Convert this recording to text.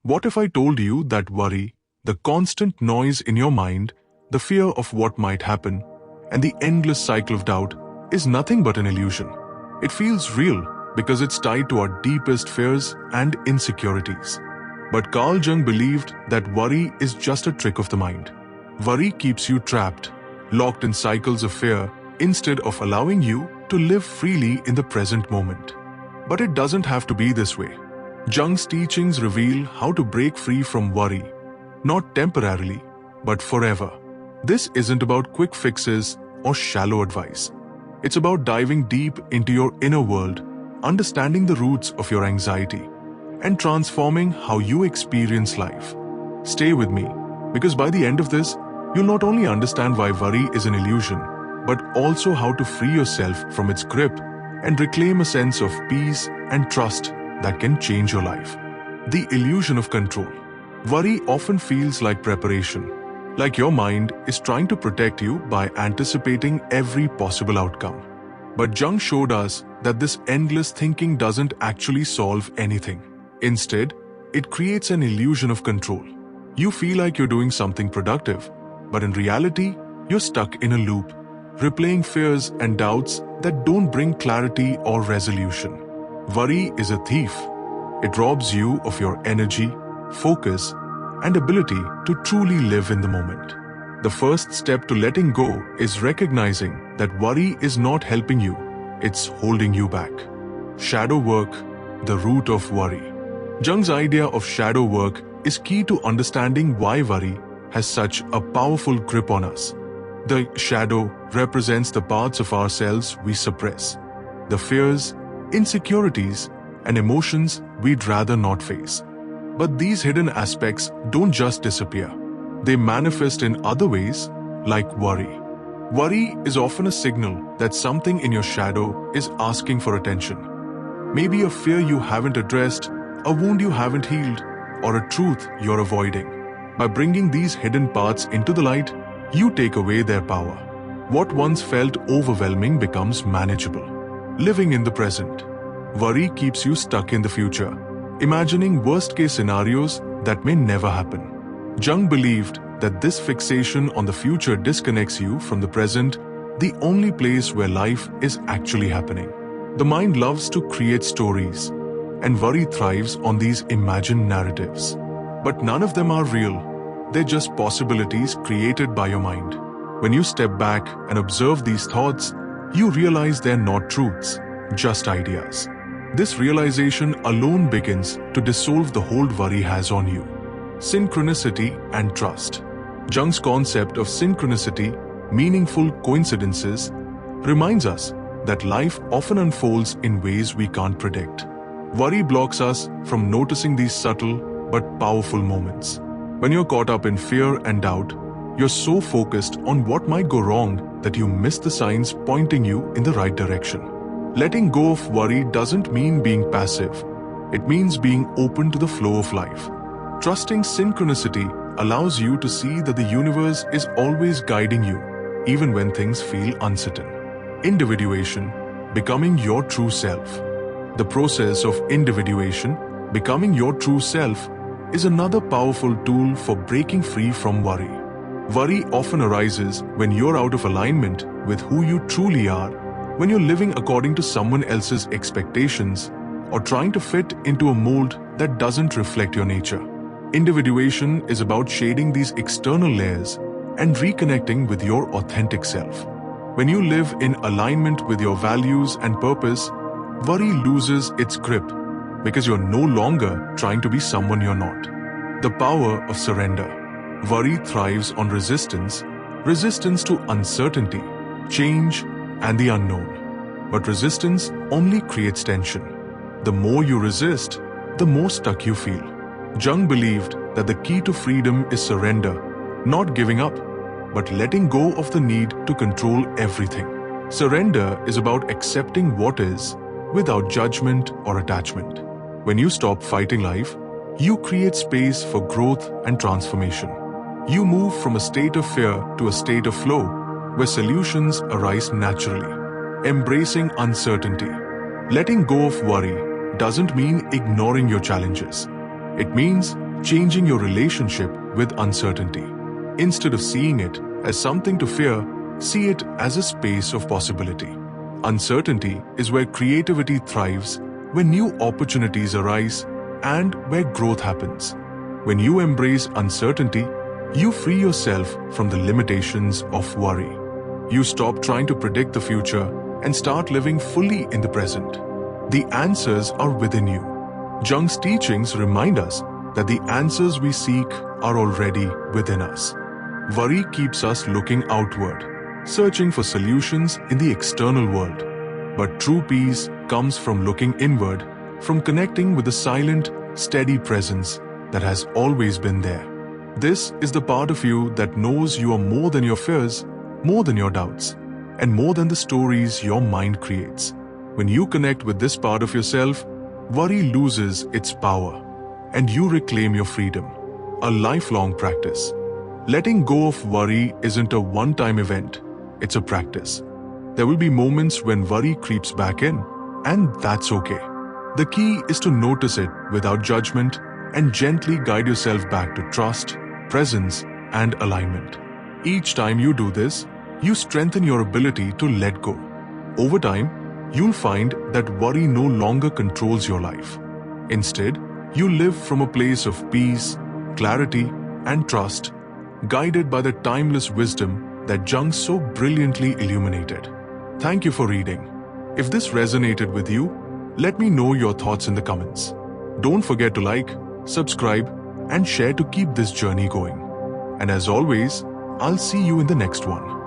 What if I told you that worry, the constant noise in your mind, the fear of what might happen, and the endless cycle of doubt is nothing but an illusion? It feels real because it's tied to our deepest fears and insecurities. But Carl Jung believed that worry is just a trick of the mind. Worry keeps you trapped, locked in cycles of fear, instead of allowing you to live freely in the present moment. But it doesn't have to be this way. Jung's teachings reveal how to break free from worry, not temporarily, but forever. This isn't about quick fixes or shallow advice. It's about diving deep into your inner world, understanding the roots of your anxiety, and transforming how you experience life. Stay with me, because by the end of this, you'll not only understand why worry is an illusion, but also how to free yourself from its grip and reclaim a sense of peace and trust that can change your life. The illusion of control. Worry often feels like preparation, like your mind is trying to protect you by anticipating every possible outcome. But Jung showed us that this endless thinking doesn't actually solve anything. Instead, it creates an illusion of control. You feel like you're doing something productive, but in reality, you're stuck in a loop, replaying fears and doubts that don't bring clarity or resolution. Worry is a thief. It robs you of your energy, focus, and ability to truly live in the moment. The first step to letting go is recognizing that worry is not helping you, it's holding you back. Shadow work, the root of worry. Jung's idea of shadow work is key to understanding why worry has such a powerful grip on us. The shadow represents the parts of ourselves we suppress, the fears, insecurities, and emotions we'd rather not face. But these hidden aspects don't just disappear. They manifest in other ways, like worry. Worry is often a signal that something in your shadow is asking for attention. Maybe a fear you haven't addressed, a wound you haven't healed, or a truth you're avoiding. By bringing these hidden parts into the light, you take away their power. What once felt overwhelming becomes manageable. Living in the present. Worry keeps you stuck in the future, imagining worst-case scenarios that may never happen. Jung believed that this fixation on the future disconnects you from the present, the only place where life is actually happening. The mind loves to create stories, and worry thrives on these imagined narratives. But none of them are real. They're just possibilities created by your mind. When you step back and observe these thoughts, you realize they're not truths, just ideas. This realization alone begins to dissolve the hold worry has on you. Synchronicity and trust. Jung's concept of synchronicity, meaningful coincidences, reminds us that life often unfolds in ways we can't predict. Worry blocks us from noticing these subtle but powerful moments. When you're caught up in fear and doubt, you're so focused on what might go wrong that you miss the signs pointing you in the right direction. Letting go of worry doesn't mean being passive. It means being open to the flow of life. Trusting synchronicity allows you to see that the universe is always guiding you, even when things feel uncertain. Individuation, becoming your true self. The process of individuation, becoming your true self, is another powerful tool for breaking free from worry. Worry often arises when you're out of alignment with who you truly are, when you're living according to someone else's expectations, or trying to fit into a mold that doesn't reflect your nature. Individuation is about shading these external layers and reconnecting with your authentic self. When you live in alignment with your values and purpose, worry loses its grip because you're no longer trying to be someone you're not. The power of surrender. Worry thrives on resistance to uncertainty, change, and the unknown. But resistance only creates tension. The more you resist, the more stuck you feel. Jung believed that the key to freedom is surrender, not giving up, but letting go of the need to control everything. Surrender is about accepting what is, without judgment or attachment. When you stop fighting life, you create space for growth and transformation. You move from a state of fear to a state of flow, where solutions arise naturally. Embracing uncertainty. Letting go of worry doesn't mean ignoring your challenges. It means changing your relationship with uncertainty. Instead of seeing it as something to fear, see it as a space of possibility. Uncertainty is where creativity thrives, where new opportunities arise, and where growth happens. When you embrace uncertainty, you free yourself from the limitations of worry. You stop trying to predict the future and start living fully in the present. The answers are within you. Jung's teachings remind us that the answers we seek are already within us. Worry keeps us looking outward, searching for solutions in the external world. But true peace comes from looking inward, from connecting with the silent, steady presence that has always been there. This is the part of you that knows you are more than your fears, more than your doubts, and more than the stories your mind creates. When you connect with this part of yourself, worry loses its power, and you reclaim your freedom. A lifelong practice. Letting go of worry isn't a one-time event, it's a practice. There will be moments when worry creeps back in, and that's okay. The key is to notice it without judgment and gently guide yourself back to trust, presence, and alignment. Each time you do this, you strengthen your ability to let go. Over time, you'll find that worry no longer controls your life. Instead, you live from a place of peace, clarity, and trust, guided by the timeless wisdom that Jung so brilliantly illuminated. Thank you for reading. If this resonated with you, let me know your thoughts in the comments. Don't forget to like, subscribe, and share to keep this journey going. And as always, I'll see you in the next one.